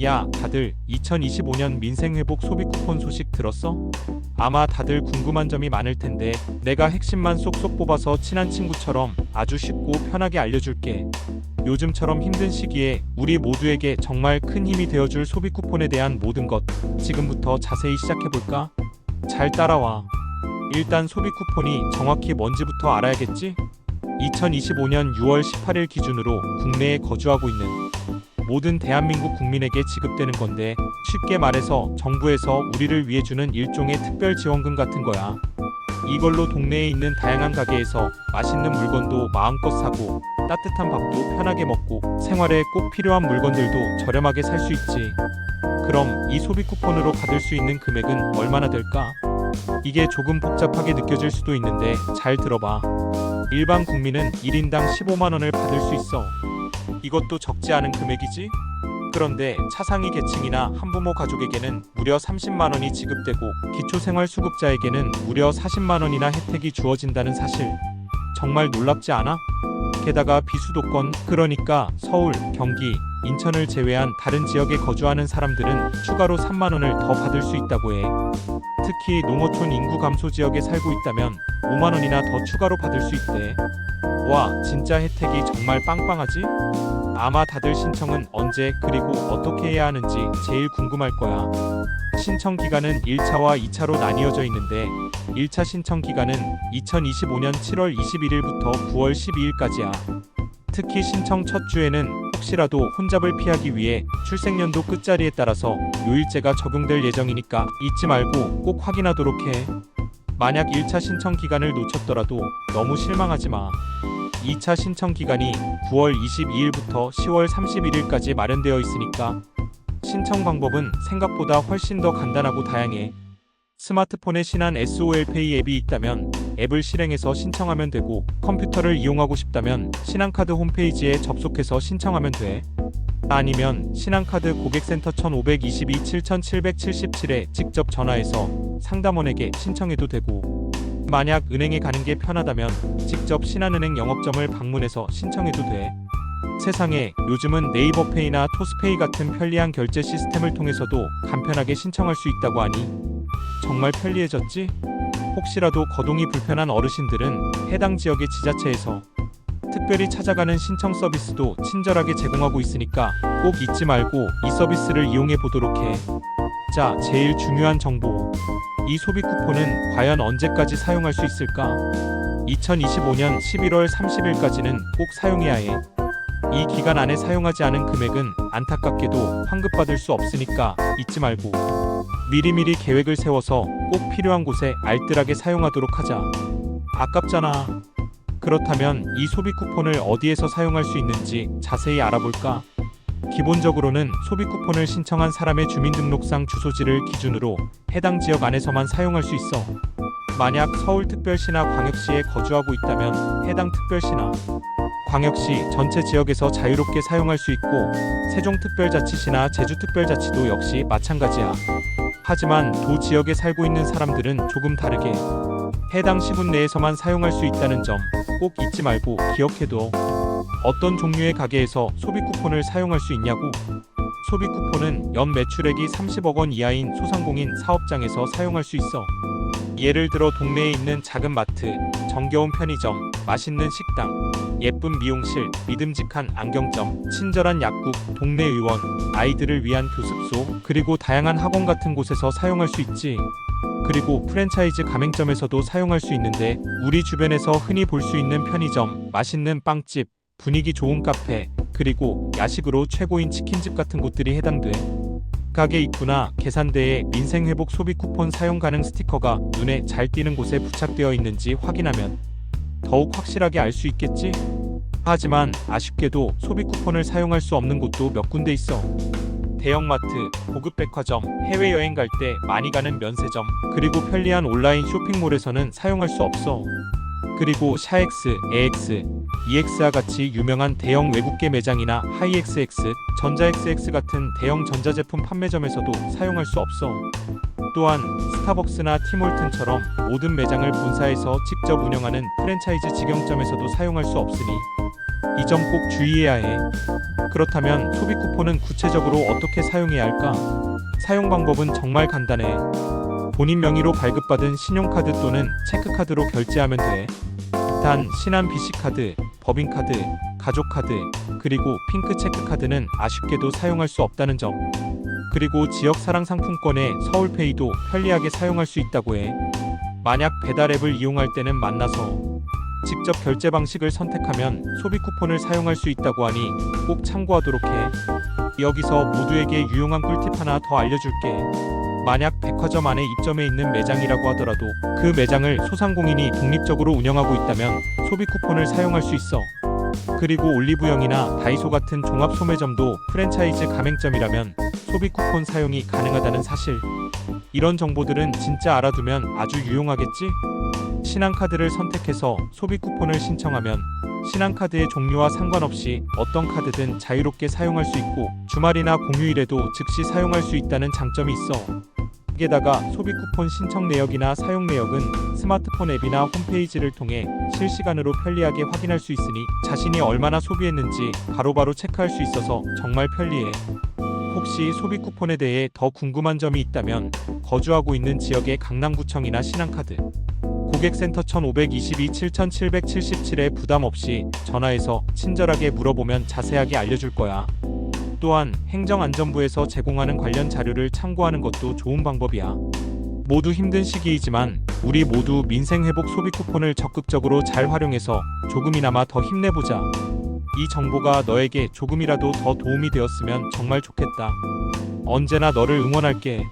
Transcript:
야, 다들 2025년 민생회복 소비 쿠폰 소식 들었어? 아마 다들 궁금한 점이 많을 텐데 내가 핵심만 쏙쏙 뽑아서 친한 친구처럼 아주 쉽고 편하게 알려줄게. 요즘처럼 힘든 시기에 우리 모두에게 정말 큰 힘이 되어줄 소비 쿠폰에 대한 모든 것 지금부터 자세히 시작해볼까? 잘 따라와. 일단 소비 쿠폰이 정확히 뭔지부터 알아야겠지? 2025년 6월 18일 기준으로 국내에 거주하고 있는 모든 대한민국 국민에게 지급되는 건데 쉽게 말해서 정부에서 우리를 위해 주는 일종의 특별 지원금 같은 거야. 이걸로 동네에 있는 다양한 가게에서 맛있는 물건도 마음껏 사고 따뜻한 밥도 편하게 먹고 생활에 꼭 필요한 물건들도 저렴하게 살 수 있지. 그럼 이 소비 쿠폰으로 받을 수 있는 금액은 얼마나 될까? 이게 조금 복잡하게 느껴질 수도 있는데 잘 들어봐. 일반 국민은 1인당 15만 원을 받을 수 있어. 이것도 적지 않은 금액이지? 그런데 차상위 계층이나 한부모 가족에게는 무려 30만 원이 지급되고 기초생활수급자에게는 무려 40만 원이나 혜택이 주어진다는 사실. 정말 놀랍지 않아? 게다가 비수도권, 그러니까 서울, 경기, 인천을 제외한 다른 지역에 거주하는 사람들은 추가로 3만 원을 더 받을 수 있다고 해. 특히 농어촌 인구 감소 지역에 살고 있다면 5만 원이나 더 추가로 받을 수 있대. 와, 진짜 혜택이 정말 빵빵하지? 아마 다들 신청은 언제 그리고 어떻게 해야 하는지 제일 궁금할 거야. 신청 기간은 1차와 2차로 나뉘어져 있는데 1차 신청 기간은 2025년 7월 21일부터 9월 12일까지야. 특히 신청 첫 주에는 혹시라도 혼잡을 피하기 위해 출생연도 끝자리에 따라서 요일제가 적용될 예정이니까 잊지 말고 꼭 확인하도록 해. 만약 1차 신청 기간을 놓쳤더라도 너무 실망하지 마. 2차 신청 기간이 9월 22일부터 10월 31일까지 마련되어 있으니까 신청 방법은 생각보다 훨씬 더 간단하고 다양해. 스마트폰에 신한 SOL페이 앱이 있다면 앱을 실행해서 신청하면 되고 컴퓨터를 이용하고 싶다면 신한카드 홈페이지에 접속해서 신청하면 돼. 아니면 신한카드 고객센터 1522-7777에 직접 전화해서 상담원에게 신청해도 되고 만약 은행에 가는 게 편하다면 직접 신한은행 영업점을 방문해서 신청해도 돼. 세상에 요즘은 네이버페이나 토스페이 같은 편리한 결제 시스템을 통해서도 간편하게 신청할 수 있다고 하니 정말 편리해졌지? 혹시라도 거동이 불편한 어르신들은 해당 지역의 지자체에서 특별히 찾아가는 신청 서비스도 친절하게 제공하고 있으니까 꼭 잊지 말고 이 서비스를 이용해 보도록 해. 자, 제일 중요한 정보. 이 소비 쿠폰은 과연 언제까지 사용할 수 있을까? 2025년 11월 30일까지는 꼭 사용해야 해. 이 기간 안에 사용하지 않은 금액은 안타깝게도 환급받을 수 없으니까 잊지 말고 미리미리 계획을 세워서 꼭 필요한 곳에 알뜰하게 사용하도록 하자. 아깝잖아. 그렇다면 이 소비 쿠폰을 어디에서 사용할 수 있는지 자세히 알아볼까? 기본적으로는 소비 쿠폰을 신청한 사람의 주민등록상 주소지를 기준으로 해당 지역 안에서만 사용할 수 있어. 만약 서울특별시나 광역시에 거주하고 있다면 해당 특별시나 광역시 전체 지역에서 자유롭게 사용할 수 있고 세종특별자치시나 제주특별자치도 역시 마찬가지야. 하지만 도 지역에 살고 있는 사람들은 조금 다르게 해당 시군 내에서만 사용할 수 있다는 점 꼭 잊지 말고 기억해둬. 어떤 종류의 가게에서 소비 쿠폰을 사용할 수 있냐고? 소비 쿠폰은 연 매출액이 30억 원 이하인 소상공인 사업장에서 사용할 수 있어. 예를 들어 동네에 있는 작은 마트, 정겨운 편의점, 맛있는 식당, 예쁜 미용실, 믿음직한 안경점, 친절한 약국, 동네 의원, 아이들을 위한 교습소, 그리고 다양한 학원 같은 곳에서 사용할 수 있지. 그리고 프랜차이즈 가맹점에서도 사용할 수 있는데 우리 주변에서 흔히 볼 수 있는 편의점, 맛있는 빵집, 분위기 좋은 카페, 그리고 야식으로 최고인 치킨집 같은 곳들이 해당돼. 가게 입구나 계산대에 민생회복 소비 쿠폰 사용 가능 스티커가 눈에 잘 띄는 곳에 부착되어 있는지 확인하면 더욱 확실하게 알 수 있겠지? 하지만 아쉽게도 소비 쿠폰을 사용할 수 없는 곳도 몇 군데 있어. 대형마트, 고급 백화점, 해외여행 갈 때 많이 가는 면세점, 그리고 편리한 온라인 쇼핑몰에서는 사용할 수 없어. 그리고 샤엑스, 에엑스, EX와 같이 유명한 대형 외국계 매장이나 하이XX, 전자XX 같은 대형 전자제품 판매점에서도 사용할 수 없어. 또한 스타벅스나 티몰튼처럼 모든 매장을 본사에서 직접 운영하는 프랜차이즈 직영점에서도 사용할 수 없으니 이 점 꼭 주의해야 해. 그렇다면 소비 쿠폰은 구체적으로 어떻게 사용해야 할까? 사용 방법은 정말 간단해. 본인 명의로 발급받은 신용카드 또는 체크카드로 결제하면 돼. 단 신한 BC카드, 법인카드, 가족카드, 그리고 핑크 체크카드는 아쉽게도 사용할 수 없다는 점. 그리고 지역 사랑 상품권에 서울페이도 편리하게 사용할 수 있다고 해. 만약 배달앱을 이용할 때는 만나서 직접 결제 방식을 선택하면 소비 쿠폰을 사용할 수 있다고 하니 꼭 참고하도록 해. 여기서 모두에게 유용한 꿀팁 하나 더 알려줄게. 만약 백화점 안에 입점해 있는 매장이라고 하더라도 그 매장을 소상공인이 독립적으로 운영하고 있다면 소비 쿠폰을 사용할 수 있어. 그리고 올리브영이나 다이소 같은 종합 소매점도 프랜차이즈 가맹점이라면 소비 쿠폰 사용이 가능하다는 사실. 이런 정보들은 진짜 알아두면 아주 유용하겠지? 신한카드를 선택해서 소비 쿠폰을 신청하면 신한카드의 종류와 상관없이 어떤 카드든 자유롭게 사용할 수 있고 주말이나 공휴일에도 즉시 사용할 수 있다는 장점이 있어. 게다가 소비 쿠폰 신청 내역이나 사용 내역은 스마트폰 앱이나 홈페이지를 통해 실시간으로 편리하게 확인할 수 있으니 자신이 얼마나 소비했는지 바로바로 체크할 수 있어서 정말 편리해. 혹시 소비 쿠폰에 대해 더 궁금한 점이 있다면 거주하고 있는 지역의 강남구청이나 신한카드 고객센터 1522-7777에 부담 없이 전화해서 친절하게 물어보면 자세하게 알려줄 거야. 또한 행정안전부에서 제공하는 관련 자료를 참고하는 것도 좋은 방법이야. 모두 힘든 시기이지만 우리 모두 민생회복 소비 쿠폰을 적극적으로 잘 활용해서 조금이나마 더 힘내보자. 이 정보가 너에게 조금이라도 더 도움이 되었으면 정말 좋겠다. 언제나 너를 응원할게.